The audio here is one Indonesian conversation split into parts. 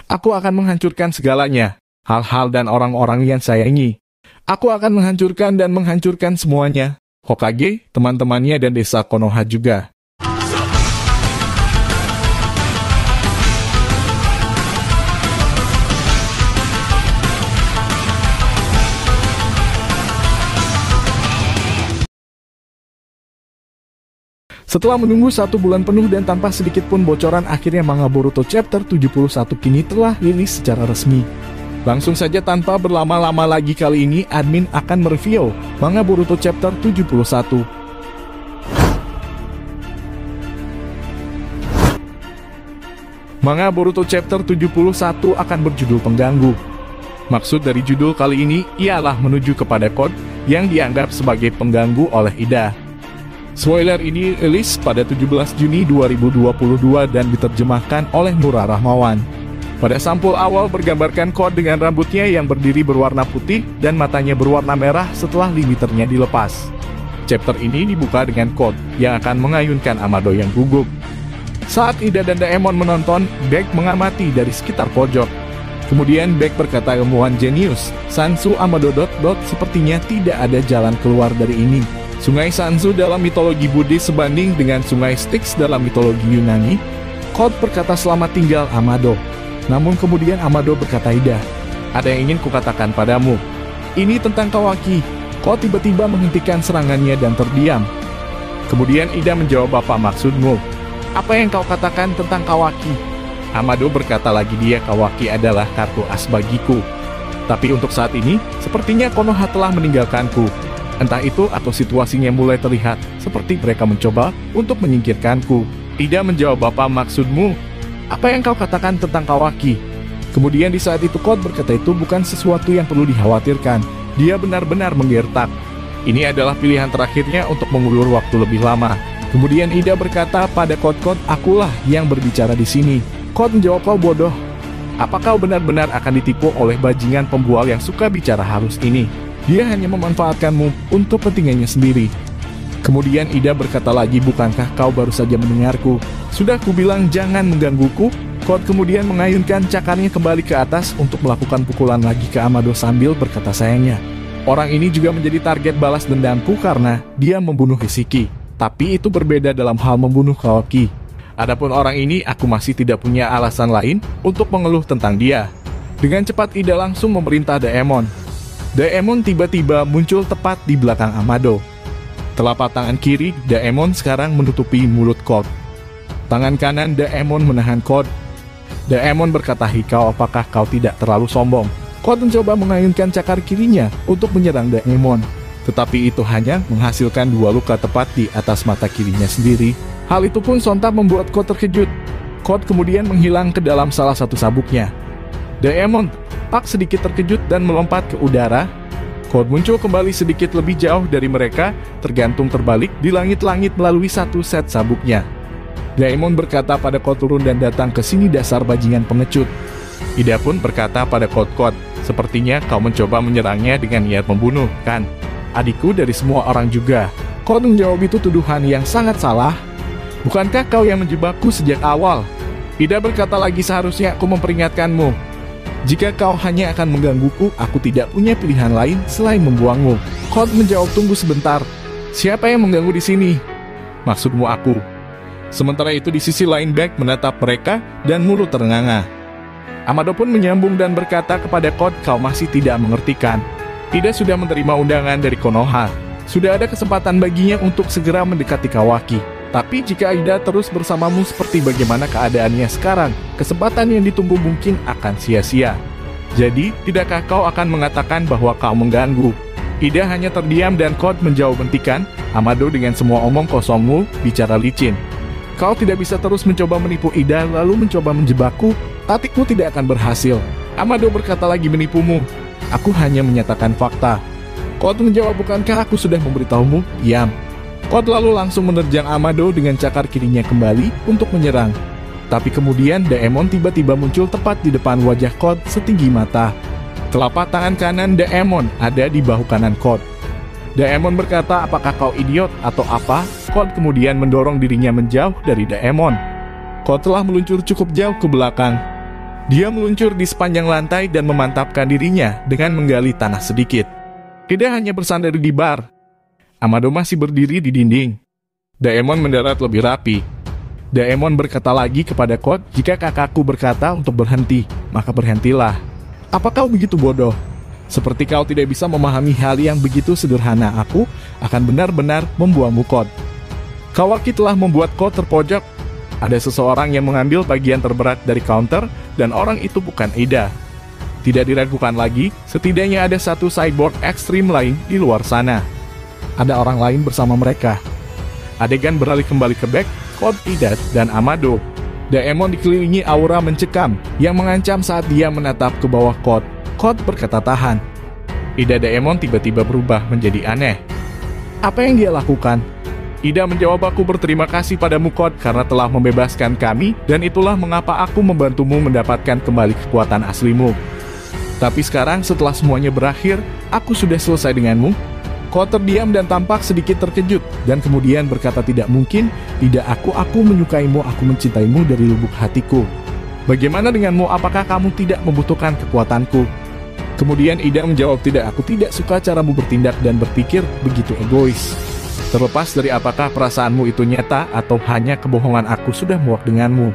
Aku akan menghancurkan segalanya, hal-hal dan orang-orang yang sayangi. Aku akan menghancurkan dan menghancurkan semuanya. Hokage, teman-temannya dan desa Konoha juga. Setelah menunggu 1 bulan penuh dan tanpa sedikit pun bocoran, akhirnya manga Boruto Chapter 71 kini telah rilis secara resmi. Langsung saja tanpa berlama-lama lagi, kali ini admin akan mereview manga Boruto Chapter 71. Manga Boruto Chapter 71 akan berjudul Pengganggu. Maksud dari judul kali ini ialah menuju kepada Code yang dianggap sebagai pengganggu oleh Ida. Spoiler ini rilis pada 17 Juni 2022 dan diterjemahkan oleh Nura Rahmawan. Pada sampul awal bergambarkan Code dengan rambutnya yang berdiri berwarna putih dan matanya berwarna merah setelah limiternya dilepas. Chapter ini dibuka dengan Code yang akan mengayunkan Amado yang gugup. Saat Ida dan Daemon menonton, Beck mengamati dari sekitar pojok. Kemudian Beck berkata, ilmuwan jenius, Sansu Amado... sepertinya tidak ada jalan keluar dari ini. Sungai Sansu dalam mitologi Buddhis sebanding dengan sungai Styx dalam mitologi Yunani. Code berkata selamat tinggal Amado. Namun kemudian Amado berkata, Ida, ada yang ingin kukatakan padamu. Ini tentang Kawaki. Code tiba-tiba menghentikan serangannya dan terdiam. Kemudian Ida menjawab, apa maksudmu? Apa yang kau katakan tentang Kawaki? Amado berkata lagi, dia Kawaki adalah kartu as bagiku. Tapi untuk saat ini, sepertinya Konoha telah meninggalkanku. Entah itu atau situasinya mulai terlihat seperti mereka mencoba untuk menyingkirkanku. Ida menjawab, apa maksudmu? Apa yang kau katakan tentang Kawaki? Kemudian di saat itu Code berkata, itu bukan sesuatu yang perlu dikhawatirkan. Dia benar-benar menggertak. Ini adalah pilihan terakhirnya untuk mengulur waktu lebih lama. Kemudian Ida berkata pada Code, akulah yang berbicara di sini. Code menjawab, kau bodoh. Apa kau benar-benar akan ditipu oleh bajingan pembual yang suka bicara halus ini? Dia hanya memanfaatkanmu untuk kepentingannya sendiri. Kemudian Ida berkata lagi, bukankah kau baru saja mendengarku? Sudah kubilang jangan menggangguku. Code kemudian mengayunkan cakarnya kembali ke atas untuk melakukan pukulan lagi ke Amado sambil berkata, sayangnya, orang ini juga menjadi target balas dendamku karena dia membunuh Hisiki. Tapi itu berbeda dalam hal membunuh Kawaki. Adapun orang ini, aku masih tidak punya alasan lain untuk mengeluh tentang dia. Dengan cepat Ida langsung memerintah Daemon. Daemon tiba-tiba muncul tepat di belakang Amado. Telapak tangan kiri Daemon sekarang menutupi mulut Code. Tangan kanan Daemon menahan Code. Daemon berkata, Hikau, apakah kau tidak terlalu sombong? Code mencoba mengayunkan cakar kirinya untuk menyerang Daemon. Tetapi itu hanya menghasilkan 2 luka tepat di atas mata kirinya sendiri. Hal itu pun sontak membuat Code terkejut. Code kemudian menghilang ke dalam salah satu sabuknya. Daemon tampak sedikit terkejut dan melompat ke udara. Code muncul kembali sedikit lebih jauh dari mereka, tergantung terbalik di langit-langit melalui satu set sabuknya. Daemon berkata pada Code, turun dan datang ke sini dasar bajingan pengecut. Ida pun berkata pada Code, sepertinya kau mencoba menyerangnya dengan niat membunuh, kan? Adikku dari semua orang juga. Code menjawab, itu tuduhan yang sangat salah. Bukankah kau yang menjebakku sejak awal? Ida berkata lagi, seharusnya aku memperingatkanmu. Jika kau hanya akan menggangguku, aku tidak punya pilihan lain selain membuangmu. Code menjawab, tunggu sebentar. Siapa yang mengganggu di sini? Maksudmu aku. Sementara itu di sisi lain Beck menatap mereka dan mulut terengah-engah. Amado pun menyambung dan berkata kepada Code, kau masih tidak mengertikan. Ida sudah menerima undangan dari Konoha. Sudah ada kesempatan baginya untuk segera mendekati Kawaki. Tapi jika Ida terus bersamamu seperti bagaimana keadaannya sekarang, kesempatan yang ditunggu mungkin akan sia-sia. Jadi, tidakkah kau akan mengatakan bahwa kau mengganggu? Ida hanya terdiam dan Code menjawab hentikan, Amado dengan semua omong kosongmu, bicara licin. Kau tidak bisa terus mencoba menipu Ida lalu mencoba menjebakku, taktikmu tidak akan berhasil. Amado berkata lagi, menipumu. Aku hanya menyatakan fakta. Code menjawab, bukankah aku sudah memberitahumu? Diam. Code lalu langsung menerjang Amado dengan cakar kirinya kembali untuk menyerang. Tapi kemudian Daemon tiba-tiba muncul tepat di depan wajah Code setinggi mata. Telapak tangan kanan Daemon ada di bahu kanan Code. Daemon berkata, apakah kau idiot atau apa? Code kemudian mendorong dirinya menjauh dari Daemon. Code telah meluncur cukup jauh ke belakang. Dia meluncur di sepanjang lantai dan memantapkan dirinya dengan menggali tanah sedikit. Ida hanya bersandar di bar. Amado masih berdiri di dinding. Daemon mendarat lebih rapi. Daemon berkata lagi kepada Code, jika kakakku berkata untuk berhenti, maka berhentilah. Apa kau begitu bodoh? Seperti kau tidak bisa memahami hal yang begitu sederhana, aku akan benar-benar membuangmu, Code. Kawaki telah membuat Code terpojok. Ada seseorang yang mengambil bagian terberat dari counter, dan orang itu bukan Ida. Tidak diragukan lagi, setidaknya ada satu cyborg ekstrim lain di luar sana. Ada orang lain bersama mereka. Adegan beralih kembali ke Beck, Code, Ida, dan Amado. Daemon dikelilingi aura mencekam yang mengancam saat dia menatap ke bawah Code. Code berkata tahan. Ida Daemon tiba-tiba berubah menjadi aneh. Apa yang dia lakukan? Ida menjawab, aku berterima kasih padamu, Code, karena telah membebaskan kami, dan itulah mengapa aku membantumu mendapatkan kembali kekuatan aslimu. Tapi sekarang setelah semuanya berakhir, aku sudah selesai denganmu. Code terdiam dan tampak sedikit terkejut, dan kemudian berkata, tidak mungkin, tidak, aku menyukaimu, aku mencintaimu dari lubuk hatiku. Bagaimana denganmu, apakah kamu tidak membutuhkan kekuatanku? Kemudian Ida menjawab, tidak, aku tidak suka caramu bertindak dan berpikir begitu egois. Terlepas dari apakah perasaanmu itu nyata atau hanya kebohongan, aku sudah muak denganmu.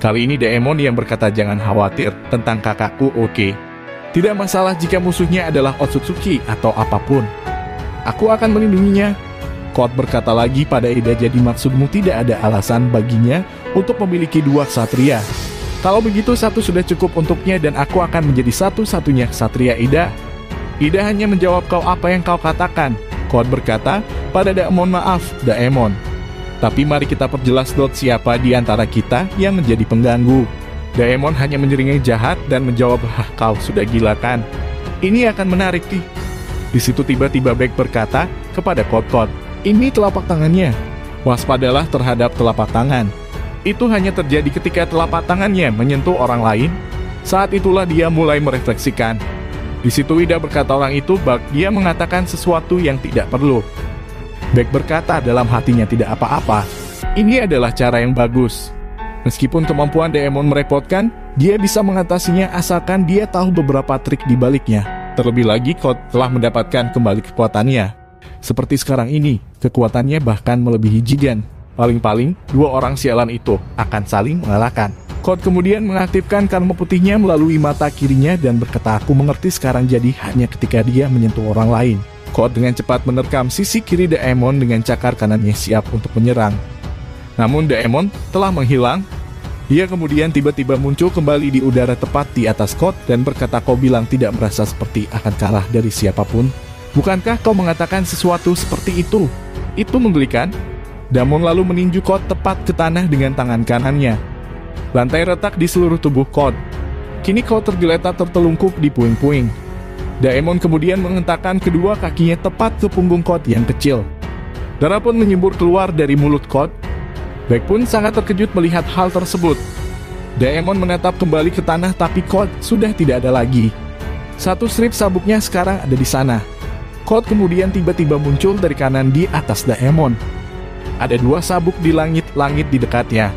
Kali ini Daemon yang berkata, jangan khawatir tentang kakakku, oke? Tidak masalah jika musuhnya adalah Otsutsuki atau apapun. Aku akan melindunginya. Code berkata lagi pada Ida, jadi maksudmu tidak ada alasan baginya untuk memiliki dua ksatria. Kalau begitu satu sudah cukup untuknya dan aku akan menjadi satu-satunya ksatria, Ida. Ida hanya menjawab, kau apa yang kau katakan? Code berkata pada Daemon, maaf, Daemon. Tapi mari kita perjelas siapa di antara kita yang menjadi pengganggu. Daemon hanya menyeringai jahat dan menjawab, kau sudah gila kan? Ini akan menarik nih. Di situ tiba-tiba Beck berkata kepada Code, ini telapak tangannya. Waspadalah terhadap telapak tangan. Itu hanya terjadi ketika telapak tangannya menyentuh orang lain. Saat itulah dia mulai merefleksikan. Di situ Ida berkata, orang itu bug, dia mengatakan sesuatu yang tidak perlu. Beck berkata dalam hatinya, tidak apa-apa. Ini adalah cara yang bagus. Meskipun kemampuan Daemon merepotkan, dia bisa mengatasinya asalkan dia tahu beberapa trik di baliknya. Terlebih lagi, Code telah mendapatkan kembali kekuatannya. Seperti sekarang ini, kekuatannya bahkan melebihi Jigen. Paling-paling, dua orang sialan itu akan saling mengalahkan. Code kemudian mengaktifkan karma putihnya melalui mata kirinya dan berkata, aku mengerti sekarang, jadi hanya ketika dia menyentuh orang lain. Code dengan cepat menerkam sisi kiri Daemon dengan cakar kanannya siap untuk menyerang. Namun Daemon telah menghilang. Dia kemudian tiba-tiba muncul kembali di udara tepat di atas Code dan berkata, kau bilang tidak merasa seperti akan kalah dari siapapun. Bukankah kau mengatakan sesuatu seperti itu? Itu menggelikan. Daemon lalu meninju Code tepat ke tanah dengan tangan kanannya. Lantai retak di seluruh tubuh Code. Kini Code tergeletak tertelungkup di puing-puing. Daemon kemudian menghentakkan kedua kakinya tepat ke punggung Code yang kecil. Darah pun menyembur keluar dari mulut Code. Beck pun sangat terkejut melihat hal tersebut. Daemon menatap kembali ke tanah, tapi Code sudah tidak ada lagi. Satu strip sabuknya sekarang ada di sana. Code kemudian tiba-tiba muncul dari kanan di atas Daemon. Ada dua sabuk di langit-langit di dekatnya.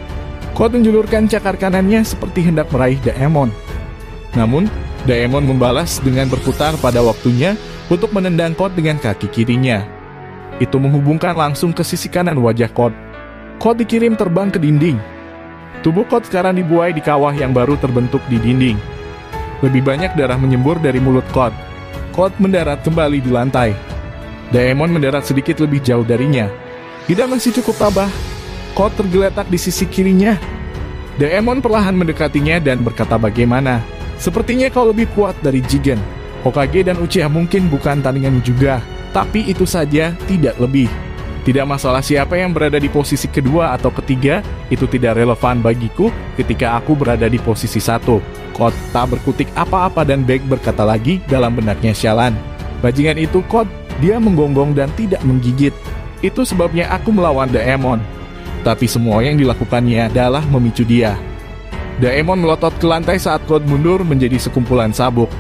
Code menjulurkan cakar kanannya seperti hendak meraih Daemon. Namun, Daemon membalas dengan berputar pada waktunya untuk menendang Code dengan kaki kirinya. Itu menghubungkan langsung ke sisi kanan wajah Code. Code dikirim terbang ke dinding. Tubuh Code sekarang dibuai di kawah yang baru terbentuk di dinding. Lebih banyak darah menyembur dari mulut Code. Code mendarat kembali di lantai. Daemon mendarat sedikit lebih jauh darinya. Tidak masih cukup tabah. Code tergeletak di sisi kirinya. Daemon perlahan mendekatinya dan berkata, bagaimana? Sepertinya kau lebih kuat dari Jigen. Hokage dan Uchiha mungkin bukan tandinganmu juga, tapi itu saja, tidak lebih. Tidak masalah siapa yang berada di posisi kedua atau ketiga, itu tidak relevan bagiku ketika aku berada di posisi satu. Code tak berkutik apa-apa dan Beck berkata lagi dalam benaknya, sialan. Bajingan itu, Code, dia menggonggong dan tidak menggigit. Itu sebabnya aku melawan Daemon. Tapi semua yang dilakukannya adalah memicu dia. Daemon melotot ke lantai saat Code mundur menjadi sekumpulan sabuk.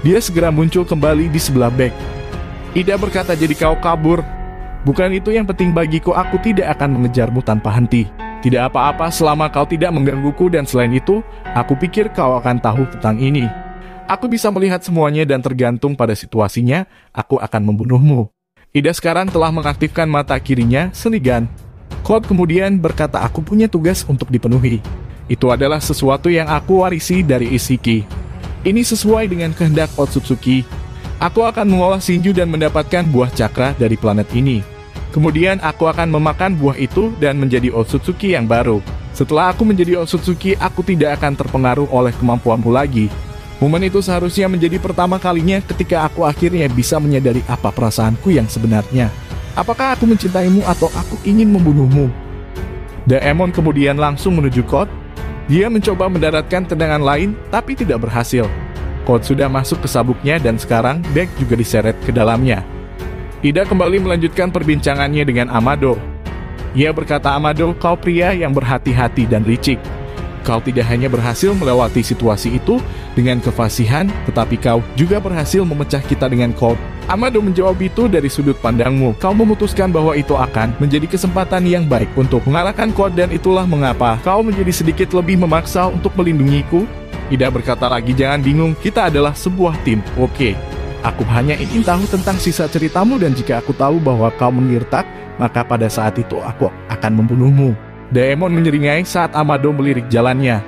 Dia segera muncul kembali di sebelah Beck. Ida berkata, jadi kau kabur. Bukan itu yang penting bagiku, aku tidak akan mengejarmu tanpa henti. Tidak apa-apa selama kau tidak menggangguku dan selain itu, aku pikir kau akan tahu tentang ini. Aku bisa melihat semuanya dan tergantung pada situasinya, aku akan membunuhmu. Ida sekarang telah mengaktifkan mata kirinya, Senigan. Cloud kemudian berkata aku punya tugas untuk dipenuhi. Itu adalah sesuatu yang aku warisi dari Isiki. Ini sesuai dengan kehendak Otsutsuki. Aku akan mengolah Shinju dan mendapatkan buah cakra dari planet ini. Kemudian aku akan memakan buah itu dan menjadi Otsutsuki yang baru. Setelah aku menjadi Otsutsuki, aku tidak akan terpengaruh oleh kemampuanmu lagi. Momen itu seharusnya menjadi pertama kalinya ketika aku akhirnya bisa menyadari apa perasaanku yang sebenarnya. Apakah aku mencintaimu atau aku ingin membunuhmu? Daemon kemudian langsung menuju Code. Dia mencoba mendaratkan tendangan lain, tapi tidak berhasil. Code sudah masuk ke sabuknya dan sekarang Beck juga diseret ke dalamnya. Ida kembali melanjutkan perbincangannya dengan Amado. Ia berkata, Amado, kau pria yang berhati-hati dan licik. Kau tidak hanya berhasil melewati situasi itu dengan kefasihan, tetapi kau juga berhasil memecah kita dengan Code. Amado menjawab itu dari sudut pandangmu. Kau memutuskan bahwa itu akan menjadi kesempatan yang baik untuk mengalahkan Code dan itulah mengapa kau menjadi sedikit lebih memaksa untuk melindungiku. Ida berkata lagi, jangan bingung, kita adalah sebuah tim, oke. Aku hanya ingin tahu tentang sisa ceritamu dan jika aku tahu bahwa kau mengirtak, maka pada saat itu aku akan membunuhmu. Daemon menyeringai saat Amado melirik jalannya.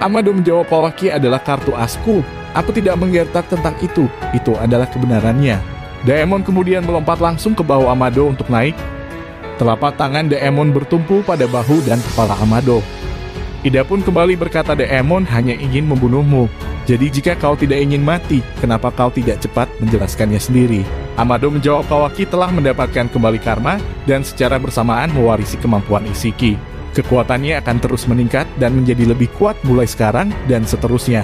Amado menjawab, Kawaki adalah kartu asku. Aku tidak menggertak tentang itu adalah kebenarannya. Daemon kemudian melompat langsung ke bahu Amado untuk naik. Telapak tangan Daemon bertumpu pada bahu dan kepala Amado. Ida pun kembali berkata, Daemon hanya ingin membunuhmu. Jadi jika kau tidak ingin mati, kenapa kau tidak cepat menjelaskannya sendiri? Amado menjawab, Kawaki telah mendapatkan kembali karma dan secara bersamaan mewarisi kemampuan Isiki. Kekuatannya akan terus meningkat dan menjadi lebih kuat mulai sekarang dan seterusnya.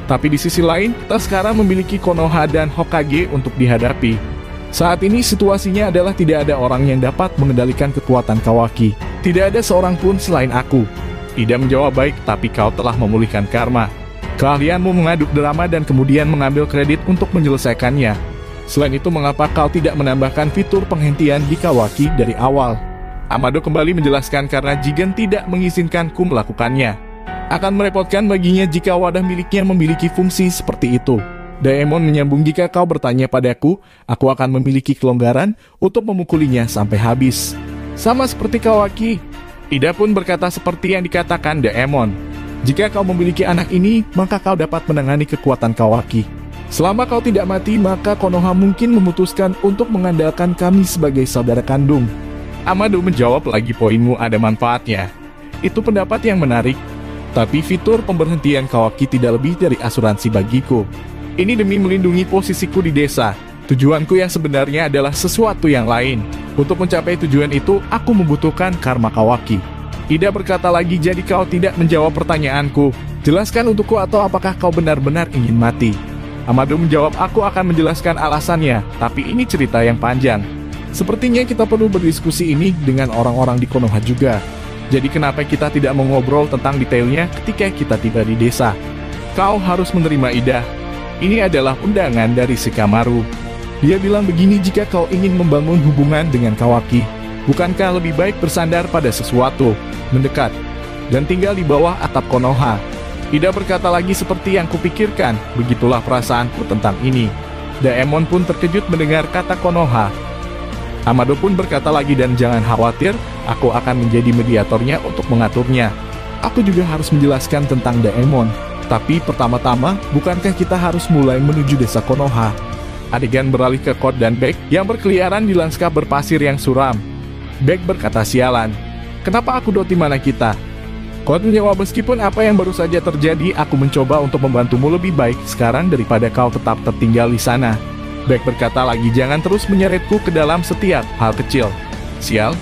Tapi di sisi lain, kita sekarang memiliki Konoha dan Hokage untuk dihadapi. Saat ini situasinya adalah tidak ada orang yang dapat mengendalikan kekuatan Kawaki. Tidak ada seorang pun selain aku. Ida menjawab, baik, tapi kau telah memulihkan karma. Keahlianmu mengaduk drama dan kemudian mengambil kredit untuk menyelesaikannya. Selain itu, mengapa kau tidak menambahkan fitur penghentian di Kawaki dari awal? Amado kembali menjelaskan karena Jigen tidak mengizinkanku melakukannya. Akan merepotkan baginya jika wadah miliknya memiliki fungsi seperti itu. Daemon menyambung, jika kau bertanya padaku, aku akan memiliki kelonggaran untuk memukulinya sampai habis. Sama seperti Kawaki. Ida pun berkata seperti yang dikatakan Daemon. Jika kau memiliki anak ini, maka kau dapat menangani kekuatan Kawaki. Selama kau tidak mati, maka Konoha mungkin memutuskan untuk mengandalkan kami sebagai saudara kandung. Amado menjawab lagi, poinmu ada manfaatnya. Itu pendapat yang menarik. Tapi fitur pemberhentian Kawaki tidak lebih dari asuransi bagiku. Ini demi melindungi posisiku di desa. Tujuanku yang sebenarnya adalah sesuatu yang lain. Untuk mencapai tujuan itu, aku membutuhkan karma Kawaki. Ida berkata lagi, jadi kau tidak menjawab pertanyaanku. Jelaskan untukku atau apakah kau benar-benar ingin mati? Amado menjawab, aku akan menjelaskan alasannya, tapi ini cerita yang panjang. Sepertinya kita perlu berdiskusi ini dengan orang-orang di Konoha juga. Jadi kenapa kita tidak mengobrol tentang detailnya ketika kita tiba di desa? Kau harus menerima Ida. Ini adalah undangan dari Shikamaru. Dia bilang begini, jika kau ingin membangun hubungan dengan Kawaki, bukankah lebih baik bersandar pada sesuatu, mendekat, dan tinggal di bawah atap Konoha? Ida berkata lagi, seperti yang kupikirkan, begitulah perasaanku tentang ini. Daemon pun terkejut mendengar kata Konoha. Amado pun berkata lagi, dan jangan khawatir, aku akan menjadi mediatornya untuk mengaturnya. Aku juga harus menjelaskan tentang Daemon. Tapi pertama-tama, bukankah kita harus mulai menuju desa Konoha? Adegan beralih ke Code dan Beck yang berkeliaran di lanskap berpasir yang suram. Beck berkata, sialan. Kenapa aku doti mana kita? Code menjawab, meskipun apa yang baru saja terjadi, aku mencoba untuk membantumu lebih baik sekarang daripada kau tetap tertinggal di sana. Beck berkata lagi, jangan terus menyeretku ke dalam setiap hal kecil. Sial,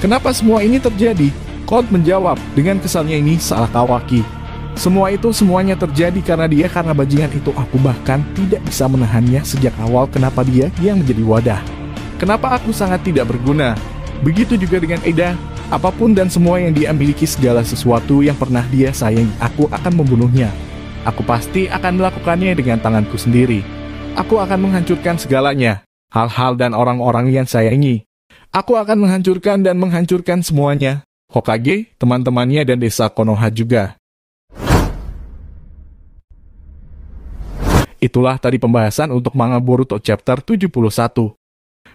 kenapa semua ini terjadi? Code menjawab, dengan kesalnya ini salah Kawaki. Semuanya terjadi karena dia, karena bajingan itu aku bahkan tidak bisa menahannya sejak awal. Kenapa dia yang menjadi wadah? Kenapa aku sangat tidak berguna? Begitu juga dengan Ida. Apapun dan semua yang dia miliki, segala sesuatu yang pernah dia sayangi, aku akan membunuhnya. Aku pasti akan melakukannya dengan tanganku sendiri. Aku akan menghancurkan segalanya, hal-hal dan orang-orang yang sayangi. Aku akan menghancurkan dan menghancurkan semuanya. Hokage, teman-temannya dan desa Konoha juga. Itulah tadi pembahasan untuk manga Boruto chapter 71.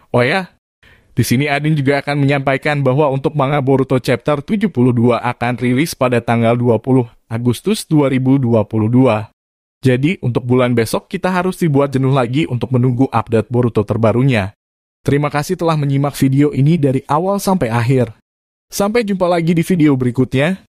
Oh ya, di sini Adin juga akan menyampaikan bahwa untuk manga Boruto chapter 72 akan rilis pada tanggal 20 Agustus 2022. Jadi, untuk bulan besok kita harus dibuat jenuh lagi untuk menunggu update Boruto terbarunya. Terima kasih telah menyimak video ini dari awal sampai akhir. Sampai jumpa lagi di video berikutnya.